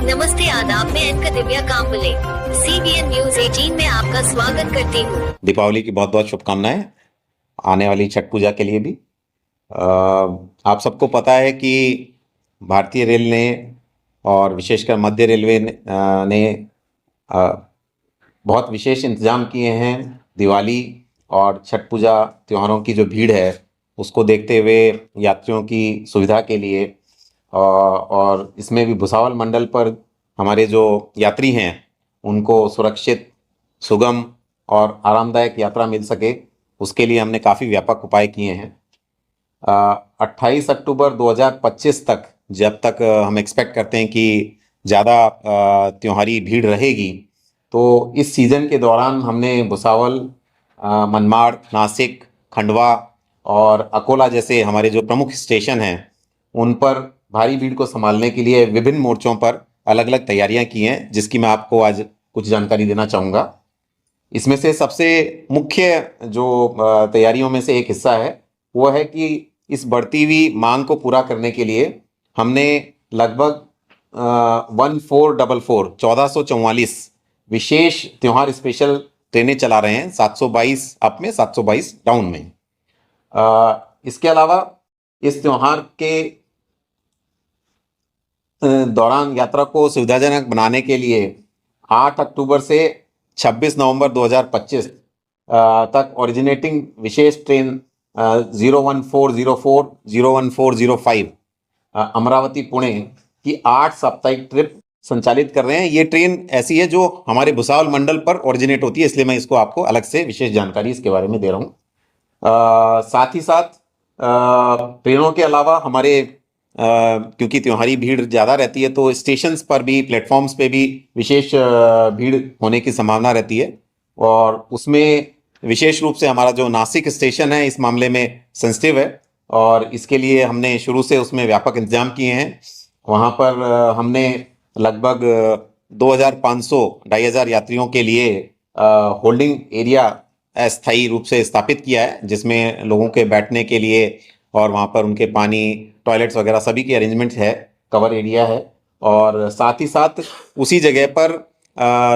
नमस्ते आदाब, मैं anchor Divya Kamble CBN news 18 में आपका स्वागत करती हूँ। दीपावली की बहुत बहुत शुभकामनाएं आने वाली छठ पूजा के लिए भी। आप सबको पता है कि भारतीय रेल ने और विशेषकर मध्य रेलवे ने बहुत विशेष इंतजाम किए हैं। दिवाली और छठ पूजा त्योहारों की जो भीड़ है उसको देखते हुए यात्रियों की सुविधा के लिए और इसमें भी भुसावल मंडल पर हमारे जो यात्री हैं उनको सुरक्षित, सुगम और आरामदायक यात्रा मिल सके, उसके लिए हमने काफ़ी व्यापक उपाय किए हैं। 28 अक्टूबर 2025 तक, जब तक हम एक्सपेक्ट करते हैं कि ज़्यादा त्योहारी भीड़ रहेगी, तो इस सीज़न के दौरान हमने भुसावल, मनमाड़, नासिक, खंडवा और अकोला जैसे हमारे जो प्रमुख स्टेशन हैं उन पर भारी भीड़ को संभालने के लिए विभिन्न मोर्चों पर अलग अलग तैयारियां की हैं, जिसकी मैं आपको आज कुछ जानकारी देना चाहूँगा। इसमें से सबसे मुख्य जो तैयारियों में से एक हिस्सा है वो है कि इस बढ़ती हुई मांग को पूरा करने के लिए हमने लगभग 1444 विशेष त्योहार स्पेशल ट्रेनें चला रहे हैं, 722 अप में, 722 डाउन में। इसके अलावा इस त्योहार के दौरान यात्रा को सुविधाजनक बनाने के लिए 8 अक्टूबर से 26 नवंबर 2025 तक ओरिजिनेटिंग विशेष ट्रेन 01404, 01405 अमरावती पुणे की 8 साप्ताहिक ट्रिप संचालित कर रहे हैं। ये ट्रेन ऐसी है जो हमारे भुसावल मंडल पर ओरिजिनेट होती है, इसलिए मैं इसको आपको अलग से विशेष जानकारी इसके बारे में दे रहा हूँ। साथ ही साथ ट्रेनों के अलावा हमारे क्योंकि त्योहारी भीड़ ज़्यादा रहती है तो स्टेशंस पर भी, प्लेटफॉर्म्स पे भी विशेष भीड़ होने की संभावना रहती है, और उसमें विशेष रूप से हमारा जो नासिक स्टेशन है इस मामले में सेंसिटिव है, और इसके लिए हमने शुरू से उसमें व्यापक इंतजाम किए हैं। वहाँ पर हमने लगभग 2500 2,500 यात्रियों के लिए होल्डिंग एरिया अस्थायी रूप से स्थापित किया है, जिसमें लोगों के बैठने के लिए और वहाँ पर उनके पानी, टॉयलेट्स वगैरह सभी की अरेंजमेंट है, कवर एरिया है। और साथ ही साथ उसी जगह पर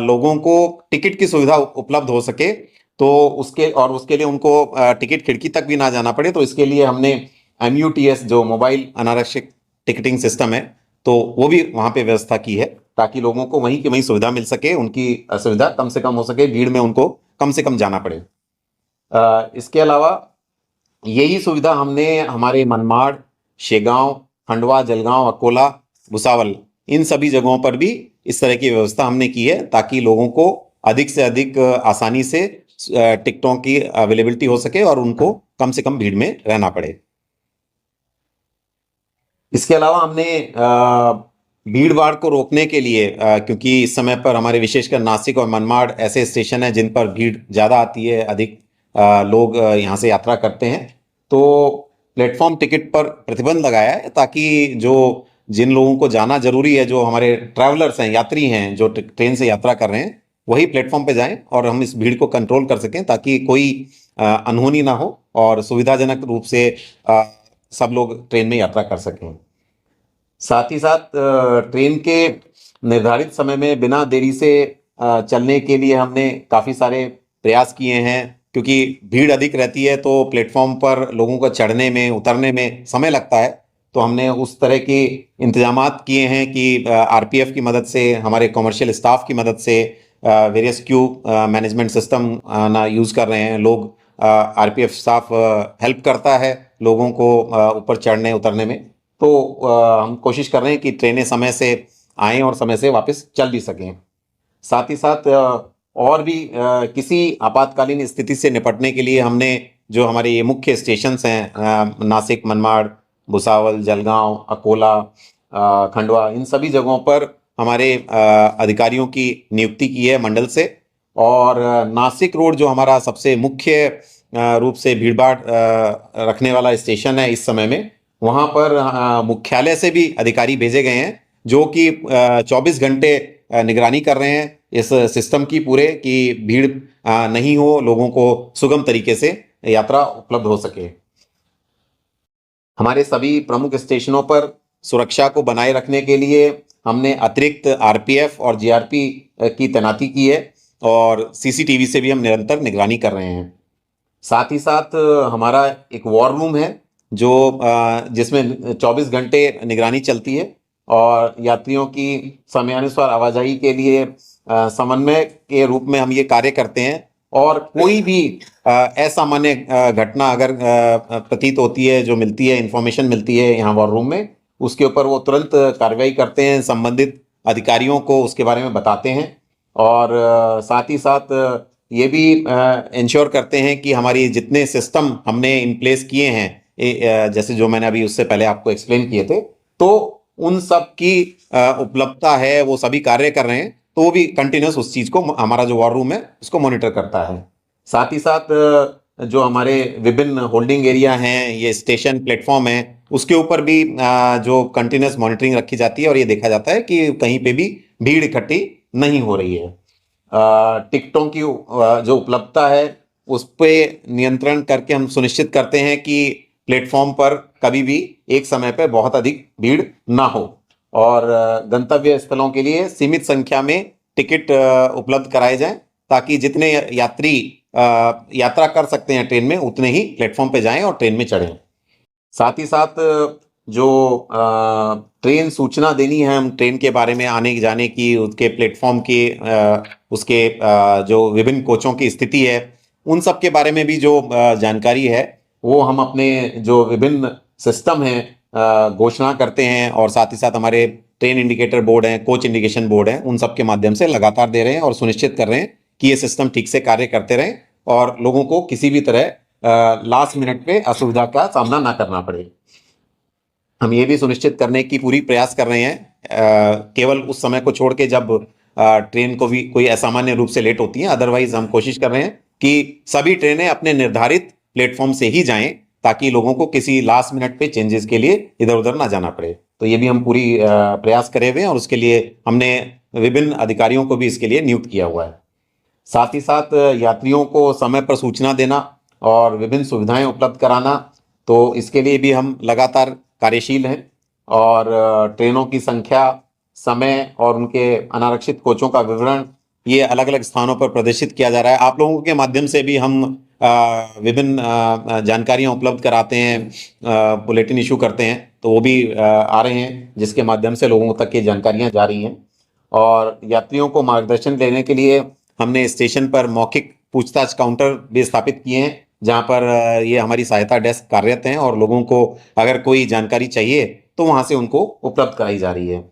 लोगों को टिकट की सुविधा उपलब्ध हो सके, तो उसके लिए उनको टिकट खिड़की तक भी ना जाना पड़े, तो इसके लिए हमने MUTS जो मोबाइल अनारक्षित टिकटिंग सिस्टम है, तो वो भी वहाँ पे व्यवस्था की है, ताकि लोगों को वहीं की वहीं सुविधा मिल सके, उनकी असुविधा कम से कम हो सके, भीड़ में उनको कम से कम जाना पड़े। इसके अलावा यही सुविधा हमने हमारे मनमाड़, शेगांव, खंडवा, जलगांव, अकोला, भुसावल, इन सभी जगहों पर भी इस तरह की व्यवस्था हमने की है, ताकि लोगों को अधिक से अधिक आसानी से टिकटों की अवेलेबिलिटी हो सके और उनको कम से कम भीड़ में रहना पड़े। इसके अलावा हमने भीड़ भाड़ को रोकने के लिए, क्योंकि इस समय पर हमारे विशेषकर नासिक और मनमाड़ ऐसे स्टेशन हैं जिन पर भीड़ ज़्यादा आती है, अधिक लोग यहाँ से यात्रा करते हैं, तो प्लेटफॉर्म टिकट पर प्रतिबंध लगाया है, ताकि जिन लोगों को जाना जरूरी है, जो हमारे ट्रैवलर्स हैं, यात्री हैं, जो ट्रेन से यात्रा कर रहे हैं, वही प्लेटफॉर्म पे जाएं और हम इस भीड़ को कंट्रोल कर सकें, ताकि कोई अनहोनी ना हो और सुविधाजनक रूप से सब लोग ट्रेन में यात्रा कर सकें। साथ ही साथ ट्रेन के निर्धारित समय में बिना देरी से चलने के लिए हमने काफ़ी सारे प्रयास किए हैं, क्योंकि भीड़ अधिक रहती है तो प्लेटफॉर्म पर लोगों को चढ़ने में, उतरने में समय लगता है, तो हमने उस तरह के इंतजामात किए हैं कि RPF की मदद से, हमारे कॉमर्शियल स्टाफ की मदद से वेरियस क्यू मैनेजमेंट सिस्टम ना यूज़ कर रहे हैं लोग। RPF स्टाफ हेल्प करता है लोगों को ऊपर चढ़ने उतरने में, तो हम कोशिश कर रहे हैं कि ट्रेनें समय से आएँ और समय से वापस चल भी सकें। साथ ही साथ और भी किसी आपातकालीन स्थिति से निपटने के लिए हमने जो हमारे ये मुख्य स्टेशंस हैं, नासिक, मनमाड़, भुसावल, जलगांव, अकोला, खंडवा, इन सभी जगहों पर हमारे अधिकारियों की नियुक्ति की है मंडल से। और नासिक रोड जो हमारा सबसे मुख्य रूप से भीड़भाड़ रखने वाला स्टेशन है इस समय में, वहाँ पर मुख्यालय से भी अधिकारी भेजे गए हैं, जो कि 24 घंटे निगरानी कर रहे हैं इस सिस्टम की पूरे, कि भीड़ नहीं हो, लोगों को सुगम तरीके से यात्रा उपलब्ध हो सके। हमारे सभी प्रमुख स्टेशनों पर सुरक्षा को बनाए रखने के लिए हमने अतिरिक्त आरपीएफ और जीआरपी की तैनाती की है और सीसीटीवी से भी हम निरंतर निगरानी कर रहे हैं। साथ ही साथ हमारा एक वॉर रूम है जो जिसमें 24 घंटे निगरानी चलती है और यात्रियों की समयानुसार आवाजाही के लिए समन्वय के रूप में हम ये कार्य करते हैं। और कोई भी असामान्य घटना अगर प्रतीत होती है, जो मिलती है, इंफॉर्मेशन मिलती है यहाँ वॉर रूम में, उसके ऊपर वो तुरंत कार्रवाई करते हैं, संबंधित अधिकारियों को उसके बारे में बताते हैं और साथ ही साथ ये भी इंश्योर करते हैं कि हमारी जितने सिस्टम हमने इन प्लेस किए हैं, जैसे जो मैंने अभी उससे पहले आपको एक्सप्लेन किए थे, तो उन सब की उपलब्धता है, वो सभी कार्य कर रहे हैं, तो वो भी कंटिन्यूस उस चीज को हमारा जो वॉर रूम है उसको मॉनिटर करता है। साथ ही साथ जो हमारे विभिन्न होल्डिंग एरिया हैं, ये स्टेशन प्लेटफॉर्म है, उसके ऊपर भी जो कंटिन्यूस मॉनिटरिंग रखी जाती है और ये देखा जाता है कि कहीं पे भी भीड़ इकट्ठी नहीं हो रही है। टिकटों की जो उपलब्धता है उस पे नियंत्रण करके हम सुनिश्चित करते हैं कि प्लेटफॉर्म पर कभी भी एक समय पर बहुत अधिक भीड़ ना हो और गंतव्य स्थलों के लिए सीमित संख्या में टिकट उपलब्ध कराए जाएं ताकि जितने यात्री यात्रा कर सकते हैं ट्रेन में उतने ही प्लेटफॉर्म पे जाएं और ट्रेन में चढ़ें। साथ ही साथ जो ट्रेन सूचना देनी है हम ट्रेन के बारे में, आने जाने की, उसके प्लेटफॉर्म की, उसके जो विभिन्न कोचों की स्थिति है, उन सब के बारे में भी जो जानकारी है वो हम अपने जो विभिन्न सिस्टम हैं घोषणा करते हैं और साथ ही साथ हमारे ट्रेन इंडिकेटर बोर्ड हैं, कोच इंडिकेशन बोर्ड हैं, उन सब के माध्यम से लगातार दे रहे हैं और सुनिश्चित कर रहे हैं कि ये सिस्टम ठीक से कार्य करते रहें और लोगों को किसी भी तरह लास्ट मिनट पे असुविधा का सामना ना करना पड़े। हम ये भी सुनिश्चित करने की पूरी प्रयास कर रहे हैं केवल उस समय को छोड़ के जब ट्रेन को भी कोई असामान्य रूप से लेट होती है, अदरवाइज हम कोशिश कर रहे हैं कि सभी ट्रेनें अपने निर्धारित प्लेटफॉर्म से ही जाएं ताकि लोगों को किसी लास्ट मिनट पे चेंजेस के लिए इधर उधर ना जाना पड़े। तो ये भी हम पूरी प्रयास करे हुए हैं और उसके लिए हमने विभिन्न अधिकारियों को भी इसके लिए नियुक्त किया हुआ है। साथ ही साथ यात्रियों को समय पर सूचना देना और विभिन्न सुविधाएं उपलब्ध कराना, तो इसके लिए भी हम लगातार कार्यशील हैं और ट्रेनों की संख्या, समय और उनके अनारक्षित कोचों का विवरण ये अलग अलग स्थानों पर प्रदर्शित किया जा रहा है। आप लोगों के माध्यम से भी हम विभिन्न जानकारियां उपलब्ध कराते हैं, बुलेटिन इशू करते हैं, तो वो भी आ रहे हैं जिसके माध्यम से लोगों तक ये जानकारियां जा रही हैं। और यात्रियों को मार्गदर्शन देने के लिए हमने स्टेशन पर मौखिक पूछताछ काउंटर भी स्थापित किए हैं जहां पर ये हमारी सहायता डेस्क कार्यरत हैं और लोगों को अगर कोई जानकारी चाहिए तो वहां से उनको उपलब्ध कराई जा रही है।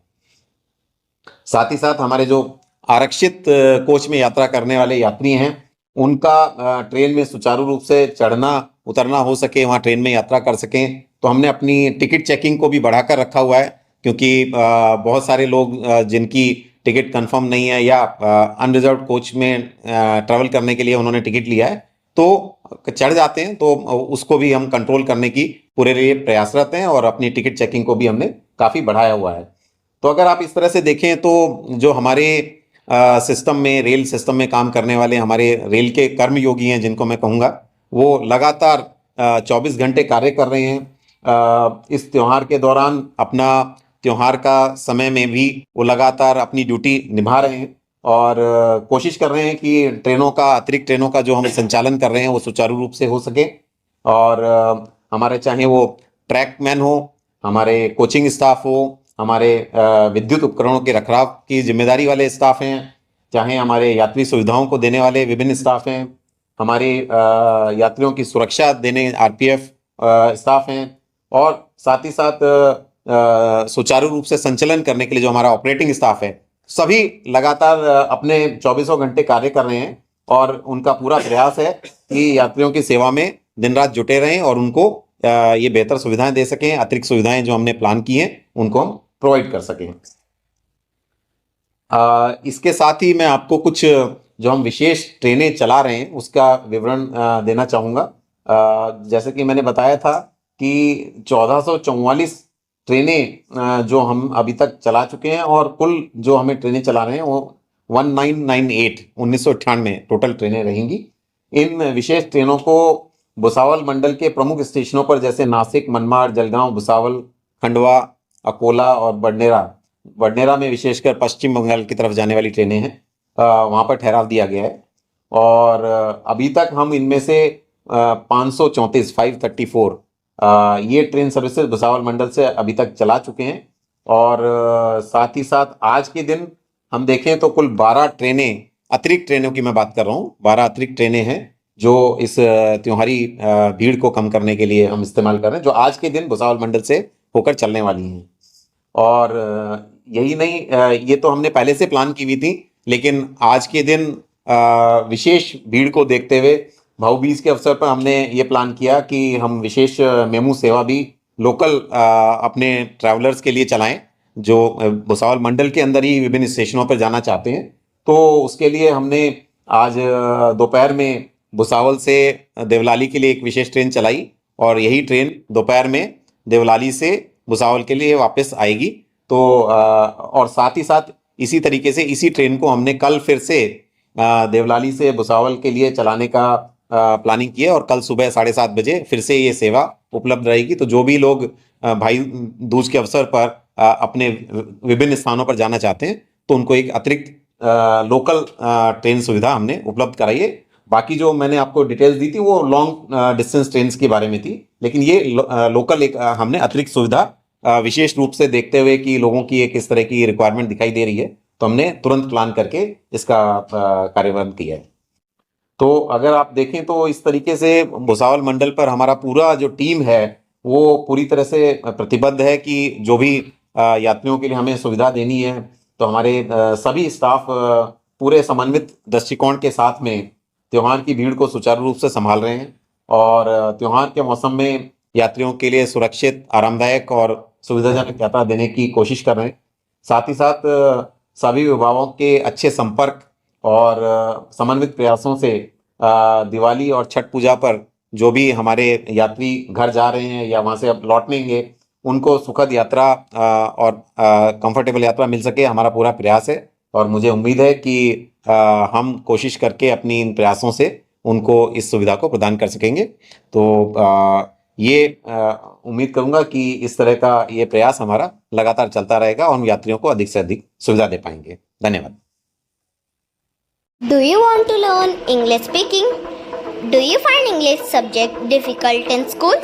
साथ ही साथ हमारे जो आरक्षित कोच में यात्रा करने वाले यात्री हैं उनका ट्रेन में सुचारू रूप से चढ़ना उतरना हो सके, वहाँ ट्रेन में यात्रा कर सकें, तो हमने अपनी टिकट चेकिंग को भी बढ़ाकर रखा हुआ है क्योंकि बहुत सारे लोग जिनकी टिकट कंफर्म नहीं है या अनरिजर्व कोच में ट्रैवल करने के लिए उन्होंने टिकट लिया है तो चढ़ जाते हैं, तो उसको भी हम कंट्रोल करने की पूरे लिए प्रयासरत हैं और अपनी टिकट चेकिंग को भी हमने काफ़ी बढ़ाया हुआ है। तो अगर आप इस तरह से देखें तो जो हमारे सिस्टम में, रेल सिस्टम में काम करने वाले हमारे रेल के कर्मयोगी हैं जिनको मैं कहूँगा, वो लगातार 24 घंटे कार्य कर रहे हैं। इस त्यौहार के दौरान अपना त्यौहार का समय में भी वो लगातार अपनी ड्यूटी निभा रहे हैं और कोशिश कर रहे हैं कि ट्रेनों का, अतिरिक्त ट्रेनों का जो हम संचालन कर रहे हैं वो सुचारू रूप से हो सके। और हमारे चाहे वो ट्रैकमैन हो, हमारे कोचिंग स्टाफ हो, हमारे विद्युत उपकरणों के रखरखाव की जिम्मेदारी वाले स्टाफ हैं, चाहे हमारे यात्री सुविधाओं को देने वाले विभिन्न स्टाफ हैं, हमारे यात्रियों की सुरक्षा देने आरपीएफ स्टाफ हैं और साथ ही साथ सुचारू रूप से संचालन करने के लिए जो हमारा ऑपरेटिंग स्टाफ है, सभी लगातार अपने 24 घंटे कार्य कर रहे हैं और उनका पूरा प्रयास है कि यात्रियों की सेवा में दिन रात जुटे रहें और उनको ये बेहतर सुविधाएं दे सकें, अतिरिक्त सुविधाएं जो हमने प्लान की हैं उनको हम प्रोवाइड कर सकें। इसके साथ ही मैं आपको कुछ जो हम विशेष ट्रेनें चला रहे हैं उसका विवरण देना चाहूँगा। जैसे कि मैंने बताया था कि 1444 ट्रेनें जो हम अभी तक चला चुके हैं और कुल जो हमें ट्रेनें चला रहे हैं वो 1998 टोटल ट्रेनें रहेंगी। इन विशेष ट्रेनों को भुसावल मंडल के प्रमुख स्टेशनों पर जैसे नासिक, मनमाड़, जलगांव, भुसावल, खंडवा, अकोला और बडनेरा वडनेरा में विशेषकर पश्चिम बंगाल की तरफ जाने वाली ट्रेनें हैं, वहाँ पर ठहराव दिया गया है। और अभी तक हम इनमें से 534 ये ट्रेन सर्विसेज भुसावल मंडल से अभी तक चला चुके हैं। और साथ ही साथ आज के दिन हम देखें तो कुल 12 ट्रेनें, अतिरिक्त ट्रेनों की मैं बात कर रहा हूँ, 12 अतिरिक्त ट्रेनें हैं जो इस त्योहारी भीड़ को कम करने के लिए हम इस्तेमाल कर रहे हैं, जो आज के दिन भुसावल मंडल से होकर चलने वाली हैं। और यही नहीं, ये तो हमने पहले से प्लान की हुई थी, लेकिन आज के दिन विशेष भीड़ को देखते हुए भाऊबीज के अवसर पर हमने ये प्लान किया कि हम विशेष मेमू सेवा भी लोकल अपने ट्रैवलर्स के लिए चलाएं, जो भुसावल मंडल के अंदर ही विभिन्न स्टेशनों पर जाना चाहते हैं। तो उसके लिए हमने आज दोपहर में भुसावल से देवलाली के लिए एक विशेष ट्रेन चलाई, और यही ट्रेन दोपहर में देवलाली से भुसावल के लिए वापस आएगी। तो और साथ ही साथ इसी तरीके से इसी ट्रेन को हमने कल फिर से देवलाली से भुसावल के लिए चलाने का प्लानिंग की है, और कल सुबह 7:30 बजे फिर से ये सेवा उपलब्ध रहेगी। तो जो भी लोग भाई दूज के अवसर पर अपने विभिन्न स्थानों पर जाना चाहते हैं, तो उनको एक अतिरिक्त लोकल ट्रेन सुविधा हमने उपलब्ध कराई है। बाकी जो मैंने आपको डिटेल्स दी थी वो लॉन्ग डिस्टेंस ट्रेन के बारे में थी, लेकिन ये लोकल एक हमने अतिरिक्त सुविधा विशेष रूप से देखते हुए कि लोगों की एक इस तरह की रिक्वायरमेंट दिखाई दे रही है, तो हमने तुरंत प्लान करके इसका कार्यान्वयन किया है। तो अगर आप देखें तो इस तरीके से भुसावल मंडल पर हमारा पूरा जो टीम है वो पूरी तरह से प्रतिबद्ध है कि जो भी यात्रियों के लिए हमें सुविधा देनी है, तो हमारे सभी स्टाफ पूरे समन्वित दृष्टिकोण के साथ में त्योहार की भीड़ को सुचारू रूप से संभाल रहे हैं, और त्योहार के मौसम में यात्रियों के लिए सुरक्षित, आरामदायक और सुविधाजनक यात्रा देने की कोशिश कर रहे हैं। साथ ही साथ सभी विभागों के अच्छे संपर्क और समन्वित प्रयासों से दिवाली और छठ पूजा पर जो भी हमारे यात्री घर जा रहे हैं या वहाँ से अब लौटेंगे, उनको सुखद यात्रा और कंफर्टेबल यात्रा मिल सके, हमारा पूरा प्रयास है। और मुझे उम्मीद है कि हम कोशिश करके अपनी इन प्रयासों से उनको इस सुविधा को प्रदान कर सकेंगे। तो ये उम्मीद करूंगा कि इस तरह का ये प्रयास हमारा लगातार चलता रहेगा और हम यात्रियों को अधिक से अधिक सुविधा दे पाएंगे। धन्यवाद। Do you want to learn English speaking? Do you find English subject difficult in school?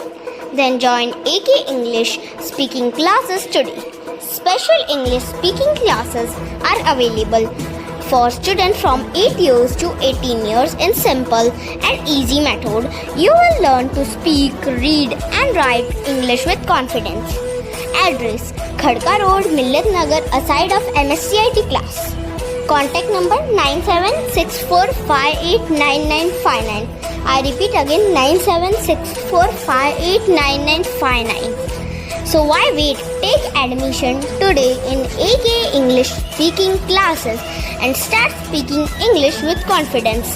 Then join AK English speaking classes today. Special English speaking classes are available for students from 8 years to 18 years in simple and easy method. You will learn to speak, read and write English with confidence. Address: Khadka Road, Millat Nagar, aside of MSCIT class. Contact number 9764589959. I repeat again, 9764589959. So why wait? Take admission today in AK English speaking classes and start speaking English with confidence.